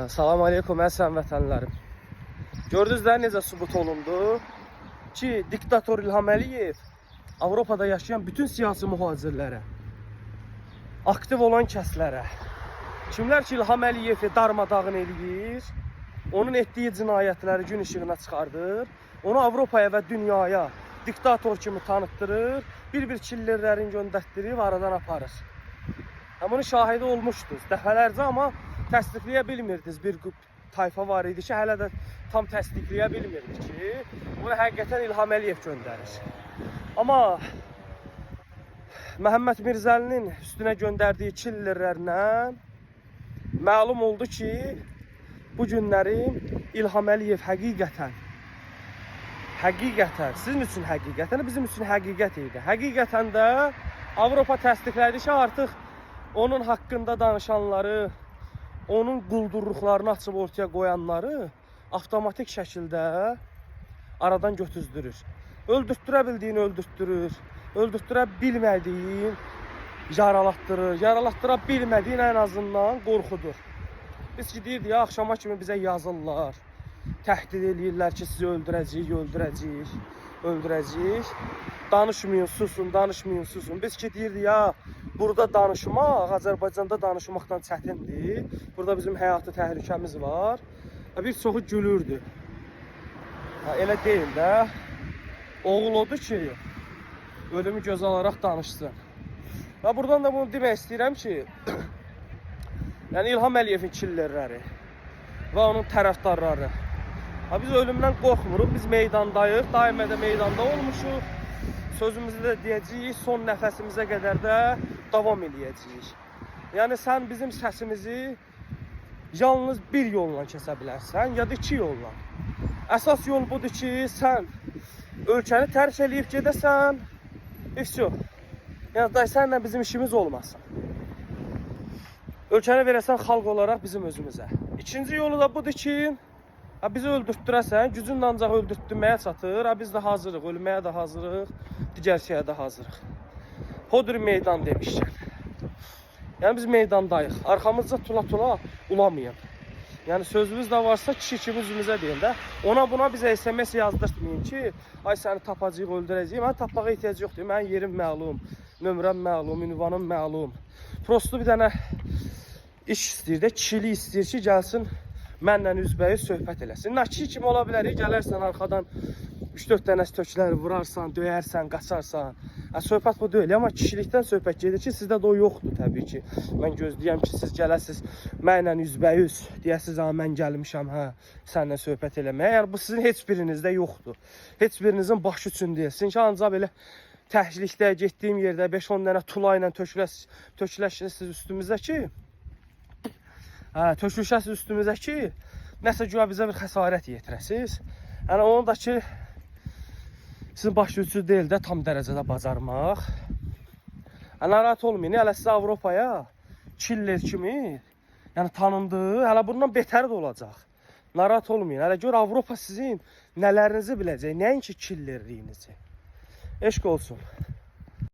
Salam aleykum əziz vətənlərim. Gördünüz də necə sübut olundu ki, diktator İlham Əliyev Avropada yaşayan bütün siyasi mühacirlərə, aktiv olan kəslərə, kimlər ki İlham Əliyevi darmadağın eləyir, onun etdiyi cinayətləri gün işığına çıxardır, onu Avropaya və dünyaya diktator kimi tanıtdırır, bir-bir çillerlərin göndərtdirib aradan aparır. Bunun şahidi olmuşdunuz dəfələrcə, amma təsdiqləyə bilmirdiniz. Bir tayfa var idi ki, hələ də tam təsdiqləyə bilmirdi ki, bunu həqiqətən İlham Əliyev göndərir. Amma Məhəmməd Mirzəlinin üstünə göndərdiyi killerlərlə məlum oldu ki, bu günlərin İlham Əliyev həqiqətən, sizin üçün həqiqətən, bizim üçün həqiqət idi. Həqiqətən də Avropa təsdiqlədi ki, artıq onun haqqında danışanları, onun quldurluqlarını açıb ortaya qoyanları avtomatik şəkildə aradan götüzdürür. Öldürtdürə bildiyini öldürtdürür, öldürtdürə bilmədiyin yaralatdırır, yaralatdıra bilmədiyin ən azından qorxudur. Biz ki deyirdik ya, axşama kimi bizə yazırlar, təhdid eləyirlər ki, sizi öldürəcəyik. Danışmayın, susun, danışmayın, susun. Biz ki deyirdik ya, burada danışmaq, Azərbaycanda danışmaqdan çətindir. Burada bizim həyatı təhlükəmiz var. Bir çoxu gülürdü. Elə deyil də. Oğul odur ki, ölümü göz alaraq danışsın. Və buradan da bunu demək istəyirəm ki, yəni İlham Əliyevin killerləri və onun tərəfdarları. Biz ölümdən qorxmuruq, biz meydandayıq, daimə də meydanda olmuşuq. Sözümüzü də deyəcəyik, son nəfəsimizə qədər də davam edəcəyik. Yəni sən bizim səsimizi yalnız bir yolla kəsə bilərsən, ya da iki yolla. Əsas yol budur ki, sən ölkəni tərk eləyib gedəsən, yəni sənlə bizim işimiz olmasın. Ölkəni verəsən xalq olaraq bizim özümüzə. İkinci yolu da budur ki, bizi öldürtdürəsən, gücünlə ancaq öldürtdürməyə çatır, biz də hazırıq, ölməyə də hazırıq, digər şeyə də hazırıq. Hodur meydan demişkən. Yəni biz meydandayıq, arxamızda tula-tula ulamayın. Yəni sözümüz də varsa kişi kimi üzümüzə deyin də. Ona buna bizə SMS yazdırtmayın ki, ay səni tapacaq, öldürəcəyim. Mən tapmağa ehtiyac yoxdur, mənim yerim məlum, nömrəm məlum, ünvanım məlum. Prosto bir dənə iş istəyir də, kişilik istəyir ki, gəlsin mənlə üzbəyiz söhbət eləsin. Nakişi kimi ola bilər, gələrsən arxadan 3-4 dənə töklər vurarsan, döyərsən, qaçarsan. Söhbət bu deyil, amma kişilikdən söhbət gedir ki, sizdə də o yoxdur təbii ki. Mən gözləyəm ki, siz gələsiniz mənlə üzbəyiz, deyəsiniz, mən gəlmişəm, sənlə söhbət eləməyə. Yəni bu sizin heç birinizdə yoxdur. Heç birinizin başı üçün deyil. Sizin ki, ancaq belə təhlikdə, getdiyim yerdə 5-10 dənə tula ilə töküləşirsiniz üstümüzdə ki, tökülüşəsiz üstümüzə ki, nəsə güya bizə bir xəsarət yetirəsiniz. Yəni onu da ki, sizin baş gücü deyil də tam dərəcədə bacarmaq. Narahat olmayın, hələ sizə Avropaya killer kimi tanındı, hələ bundan betər də olacaq. Narahat olmayın, hələ gör Avropa sizin nələrinizi biləcək, nəinki killerliyinizi. Eşq olsun.